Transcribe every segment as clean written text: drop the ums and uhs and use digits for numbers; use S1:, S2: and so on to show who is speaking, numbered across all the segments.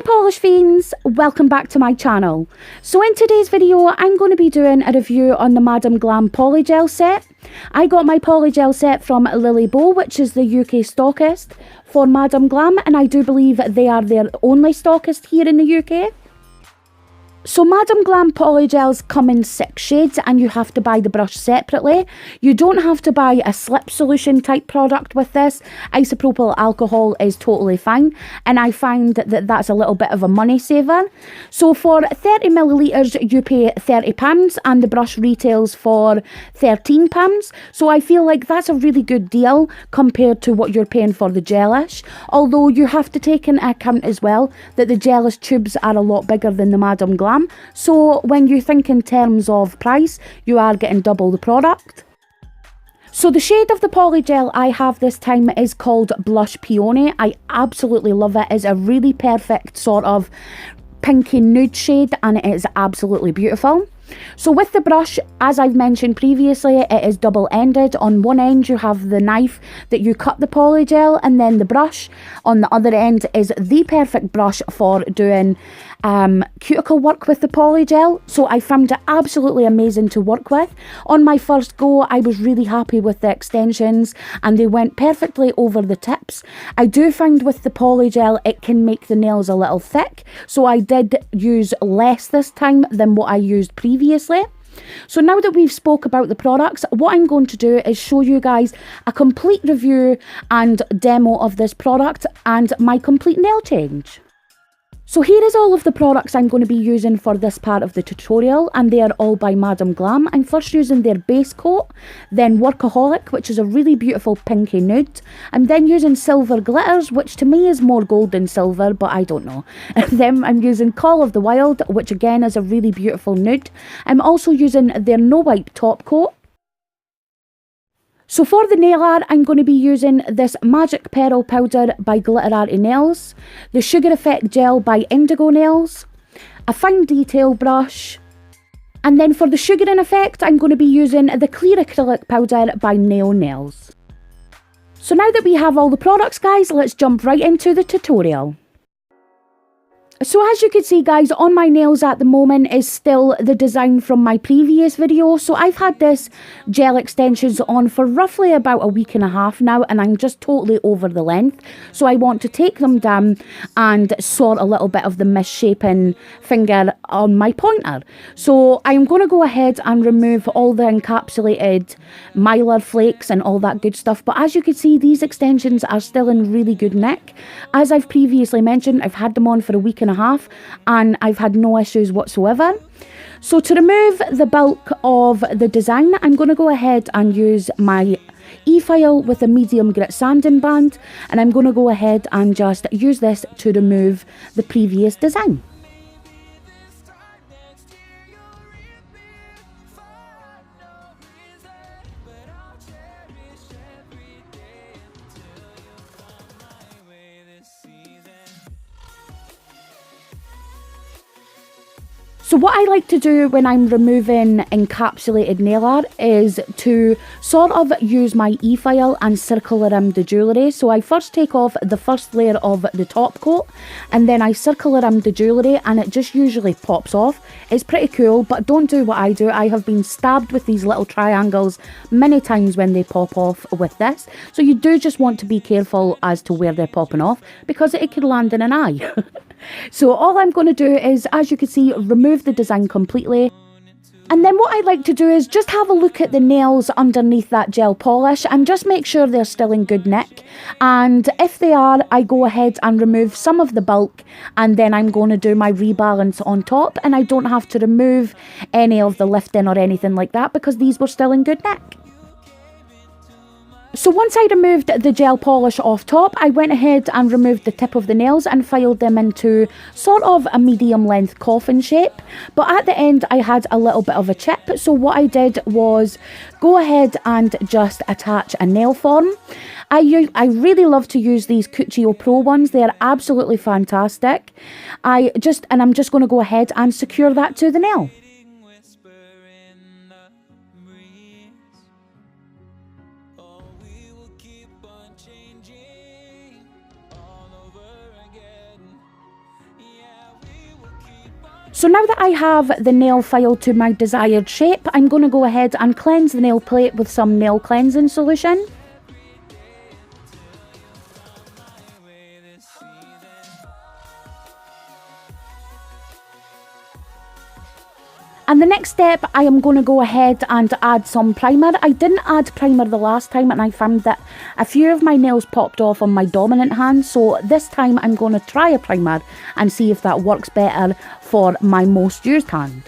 S1: Hey polish fiends, welcome back to my channel. So in today's video I'm going to be doing a review on the Madam Glam Polygel set. I got my polygel set from Lily Bow, which is the UK stockist for Madam Glam, and I do believe they are their only stockist here in the UK. So Madam Glam Polygels come in 6 shades and you have to buy the brush separately. You don't have to buy a slip solution type product with this. Isopropyl alcohol is totally fine, and I find that that's a little bit of a money saver. So for 30 millilitres you pay £30 and the brush retails for £13. So I feel like that's a really good deal compared to what you're paying for the gelish. Although you have to take into account as well that the gelish tubes are a lot bigger than the Madam Glam. So when you think in terms of price, you are getting double the product. So the shade of the polygel I have this time is called Blush Peony. I absolutely love it. It's a really perfect sort of pinky nude shade and it is absolutely beautiful. So with the brush, as I've mentioned previously, it is double-ended. On one end you have the knife that you cut the polygel, and then the brush on the other end is the perfect brush for doing cuticle work with the polygel. So I found it absolutely amazing to work with. On my first go I was really happy with the extensions and they went perfectly over the tips. I do find with the polygel it can make the nails a little thick, so I did use less this time than what I used previously. So now that we've spoke about the products, what I'm going to do is show you guys a complete review and demo of this product and my complete nail change. So here is all of the products I'm going to be using for this part of the tutorial, and they are all by Madam Glam. I'm first using their base coat, then Workaholic, which is a really beautiful pinky nude. I'm then using Silver Glitters, which to me is more gold than silver, but I don't know. And then I'm using Call of the Wild, which again is a really beautiful nude. I'm also using their No Wipe top coat. So for the nail art, I'm going to be using this Magic Pearl powder by GlitterArty Nails, the Sugar Effect gel by Indigo Nails, a fine detail brush, and then for the sugaring effect, I'm going to be using the clear acrylic powder by Naio Nails. So now that we have all the products, guys, let's jump right into the tutorial. So as you can see, guys, on my nails at the moment is still the design from my previous video. So I've had this gel extensions on for roughly about a week and a half now, and I'm just totally over the length. So I want to take them down and sort a little bit of the misshapen finger on my pointer. So I'm going to go ahead and remove all the encapsulated mylar flakes and all that good stuff. But as you can see, these extensions are still in really good nick. As I've previously mentioned, I've had them on for a week and a half and I've had no issues whatsoever. So to remove the bulk of the design, I'm going to go ahead and use my e-file with a medium grit sanding band, and I'm going to go ahead and just use this to remove the previous design. So what I like to do when I'm removing encapsulated nail art is to sort of use my e-file and circle around the jewellery. So I first take off the first layer of the top coat and then I circle around the jewellery and it just usually pops off. It's pretty cool, but don't do what I do. I have been stabbed with these little triangles many times when they pop off with this. So you do just want to be careful as to where they're popping off because it could land in an eye. So all I'm going to do is, as you can see, remove the design completely. And then what I like to do is just have a look at the nails underneath that gel polish and just make sure they're still in good nick. And if they are, I go ahead and remove some of the bulk, and then I'm going to do my rebalance on top, and I don't have to remove any of the lifting or anything like that because these were still in good nick. So once I removed the gel polish off top, I went ahead and removed the tip of the nails and filed them into sort of a medium length coffin shape. But at the end I had a little bit of a chip, so what I did was go ahead and just attach a nail form. I really love to use these Cuccio Pro ones. They are absolutely fantastic. I'm just going to go ahead and secure that to the nail. So now that I have the nail file to my desired shape, I'm going to go ahead and cleanse the nail plate with some nail cleansing solution. And the next step, I am going to go ahead and add some primer. I didn't add primer the last time and I found that a few of my nails popped off on my dominant hand. So this time I'm going to try a primer and see if that works better for my most used hand.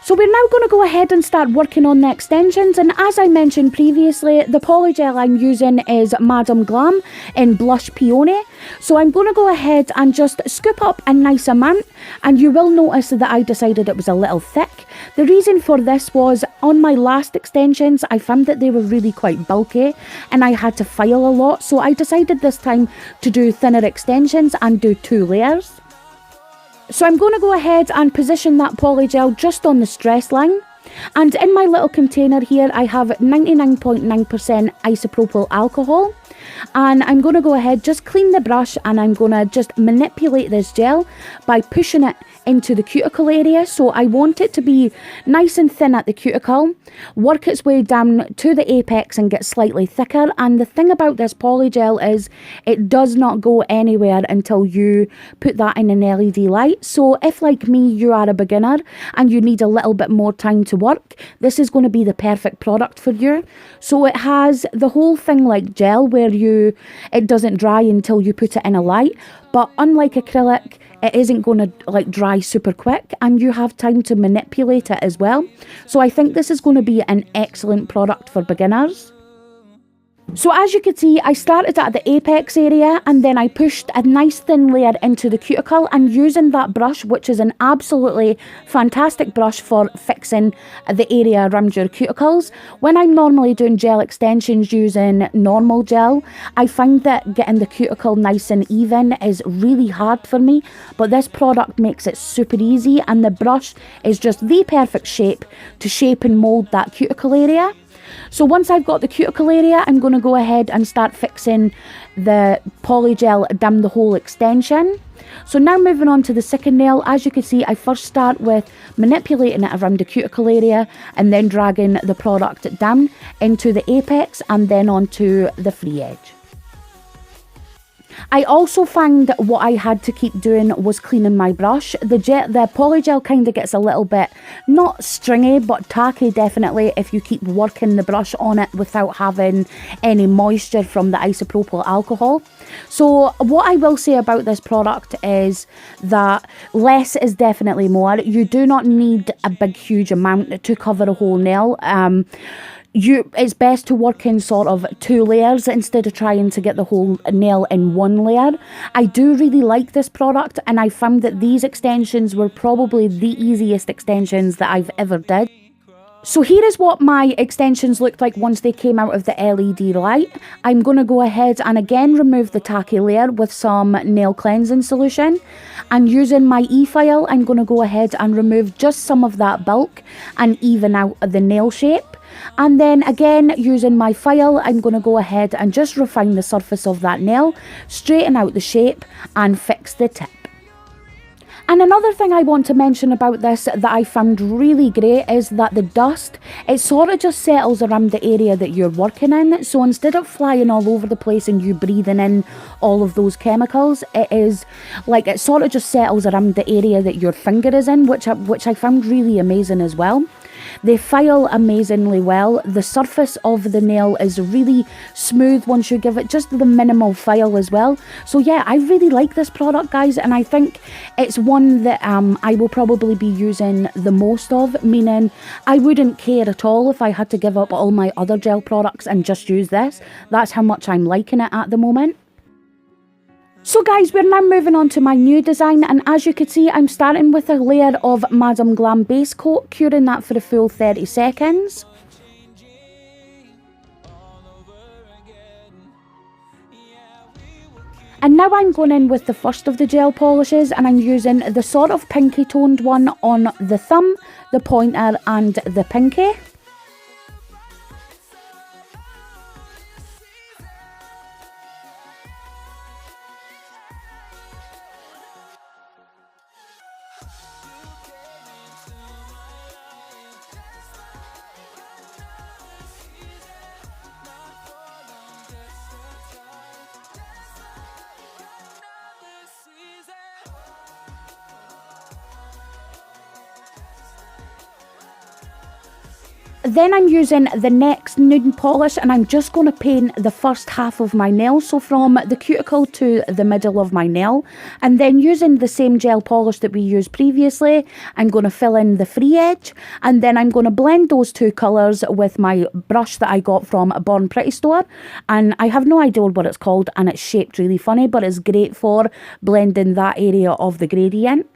S1: So we're now going to go ahead and start working on the extensions, and as I mentioned previously, the polygel I'm using is Madam Glam in Blush Peony. So I'm going to go ahead and just scoop up a nice amount, and you will notice that I decided it was a little thick. The reason for this was on my last extensions I found that they were really quite bulky and I had to file a lot, so I decided this time to do thinner extensions and do 2 layers. So I'm going to go ahead and position that polygel just on the stress line. And in my little container here, I have 99.9% isopropyl alcohol. And I'm going to go ahead, just clean the brush, and I'm going to just manipulate this gel by pushing it into the cuticle area. So I want it to be nice and thin at the cuticle, work its way down to the apex and get slightly thicker. And the thing about this polygel is it does not go anywhere until you put that in an LED light. So if, like me, you are a beginner and you need a little bit more time to work, this is going to be the perfect product for you. So it has the whole thing like gel where it doesn't dry until you put it in a light, but unlike acrylic, it isn't going to like dry super quick and you have time to manipulate it as well. So I think this is going to be an excellent product for beginners. So as you can see, I started at the apex area and then I pushed a nice thin layer into the cuticle, and using that brush, which is an absolutely fantastic brush for fixing the area around your cuticles. When I'm normally doing gel extensions using normal gel, I find that getting the cuticle nice and even is really hard for me, but this product makes it super easy, and the brush is just the perfect shape to shape and mold that cuticle area. So once I've got the cuticle area, I'm going to go ahead and start fixing the polygel down the whole extension. So now moving on to the second nail, as you can see, I first start with manipulating it around the cuticle area and then dragging the product down into the apex and then onto the free edge. I also found what I had to keep doing was cleaning my brush. The polygel kind of gets a little bit, not stringy, but tacky definitely if you keep working the brush on it without having any moisture from the isopropyl alcohol. So what I will say about this product is that less is definitely more. You do not need a big huge amount to cover a whole nail. It's best to work in sort of 2 layers instead of trying to get the whole nail in 1 layer. I do really like this product, and I found that these extensions were probably the easiest extensions that I've ever did. So here is what my extensions looked like once they came out of the LED light. I'm going to go ahead and again remove the tacky layer with some nail cleansing solution. And using my e-file, I'm going to go ahead and remove just some of that bulk and even out the nail shape. And then again, using my file, I'm going to go ahead and just refine the surface of that nail, straighten out the shape and fix the tip. And another thing I want to mention about this that I found really great is that the dust, it sort of just settles around the area that you're working in. So instead of flying all over the place and you breathing in all of those chemicals, it sort of just settles around the area that your finger is in, which I found really amazing as well. They file amazingly well. The surface of the nail is really smooth once you give it just the minimal file as well. So yeah, I really like this product, guys, and I think it's one that I will probably be using the most of, meaning I wouldn't care at all if I had to give up all my other gel products and just use this. That's how much I'm liking it at the moment. So guys, we're now moving on to my new design, and as you can see, I'm starting with a layer of Madam Glam Basecoat, curing that for a full 30 seconds. And now I'm going in with the first of the gel polishes, and I'm using the sort of pinky toned one on the thumb, the pointer and the pinky. Then I'm using the next nude polish and I'm just going to paint the first half of my nail, so from the cuticle to the middle of my nail. And then using the same gel polish that we used previously, I'm going to fill in the free edge. And then I'm going to blend those two colours with my brush that I got from a Born Pretty store. And I have no idea what it's called and it's shaped really funny, but it's great for blending that area of the gradient.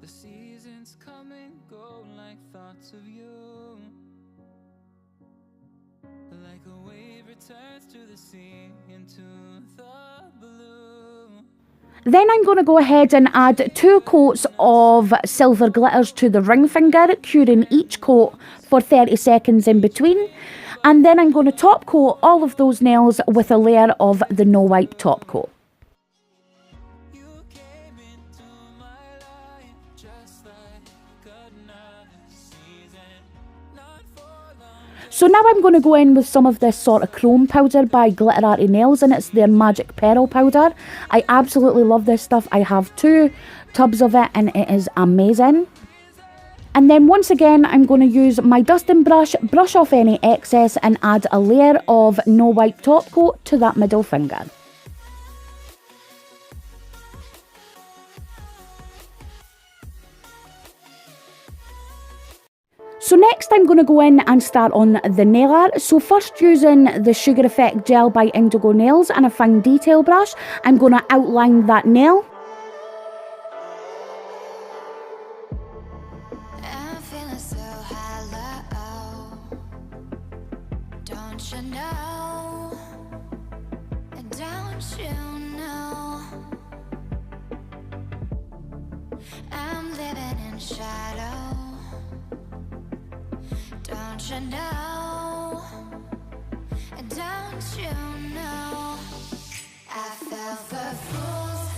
S2: The seasons come and go like thoughts of you. Like a wave returns to the sea into the blue.
S1: Then I'm going to go ahead and add 2 coats of silver glitters to the ring finger, curing each coat for 30 seconds in between. And then I'm going to top coat all of those nails with a layer of the no wipe top coat. So now I'm going to go in with some of this sort of chrome powder by GlitterArty Nails, and it's their Magic Pearl powder. I absolutely love this stuff. I have 2 tubs of it and it is amazing. And then once again, I'm going to use my dusting brush, brush off any excess and add a layer of no wipe top coat to that middle finger. So next I'm going to go in and start on the nail art. So first, using the Sugar Effect gel by Indigo Nails and a fine detail brush, I'm going to outline that nail.
S3: I'm feeling so hollow. Don't you know? Don't you know? I'm living in shadow. Don't you know? Don't you know? I fell for fools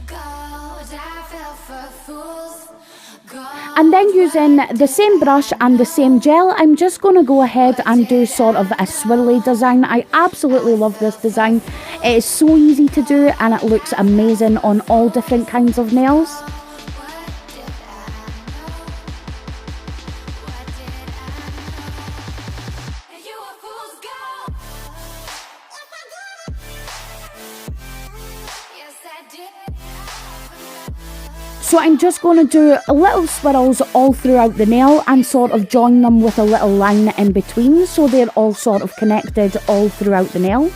S3: gold. I fell for fools gold.
S1: And then using the same brush and the same gel, I'm just going to go ahead and do sort of a swirly design. I absolutely love this design. It is so easy to do and it looks amazing on all different kinds of nails. So I'm just going to do little swirls all throughout the nail and sort of join them with a little line in between, so they're all sort of connected all throughout the nail.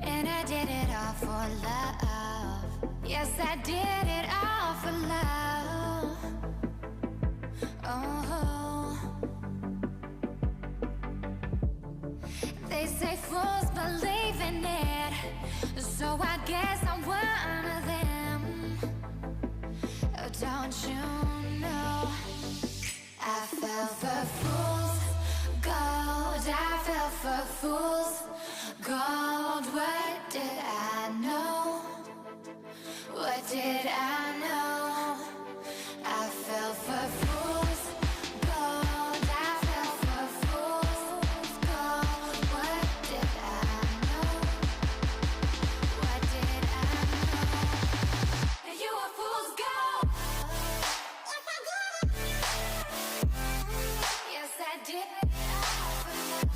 S3: And I did it all for love. Yes, I did it all for love. Oh, they say fools believe in it, so I guess I'm one of them. Oh, don't you know? I fell for fools gold. I fell for fools gold. What did I know? What did I know? I fell for fools gold. I fell for fools gold. What did I know? What did I know? You were fools gold. Yes, I did.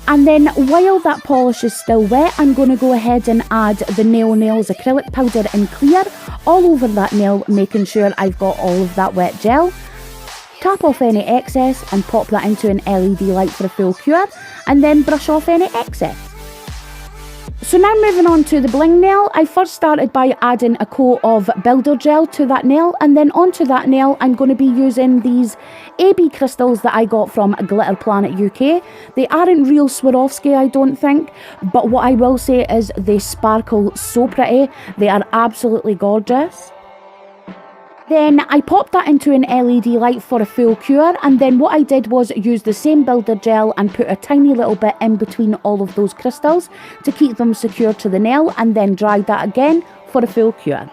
S1: And then while that polish is still wet, I'm going to go ahead and add the Naio Nails acrylic powder in clear all over that nail, making sure I've got all of that wet gel. Tap off any excess and pop that into an LED light for a full cure, and then brush off any excess. So now moving on to the bling nail, I first started by adding a coat of builder gel to that nail, and then onto that nail I'm going to be using these AB crystals that I got from Glitter Planet UK. They aren't real Swarovski, I don't think, but what I will say is they sparkle so pretty. They are absolutely gorgeous. Then I popped that into an LED light for a full cure, and then what I did was use the same builder gel and put a tiny little bit in between all of those crystals to keep them secure to the nail, and then dried that again for a full cure.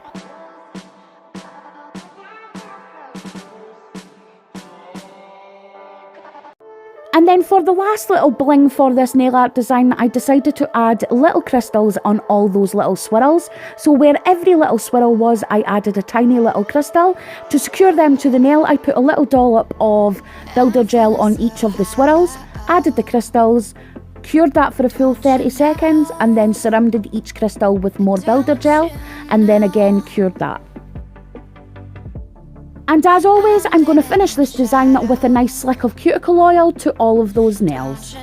S1: And then for the last little bling for this nail art design, I decided to add little crystals on all those little swirls. So where every little swirl was, I added a tiny little crystal. To secure them to the nail, I put a little dollop of builder gel on each of the swirls, added the crystals, cured that for a full 30 seconds, and then surrounded each crystal with more builder gel, and then again cured that. And as always, I'm going to finish this design with a nice slick of cuticle oil to all of those nails.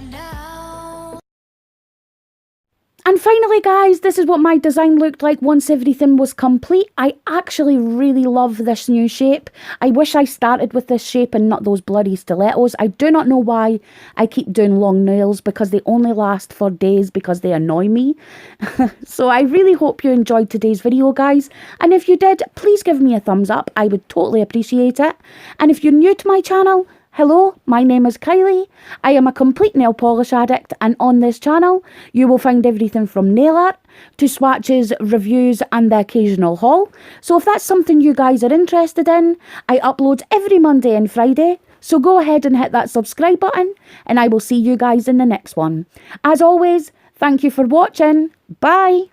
S1: And finally guys, this is what my design looked like once everything was complete. I actually really love this new shape. I wish I started with this shape and not those bloody stilettos. I do not know why I keep doing long nails, because they only last for days because they annoy me. So I really hope you enjoyed today's video guys. And if you did, please give me a thumbs up. I would totally appreciate it. And if you're new to my channel, hello, my name is Kylie. I am a complete nail polish addict, and on this channel you will find everything from nail art to swatches, reviews and the occasional haul. So if that's something you guys are interested in, I upload every Monday and Friday. So go ahead and hit that subscribe button, and I will see you guys in the next one. As always, thank you for watching. Bye.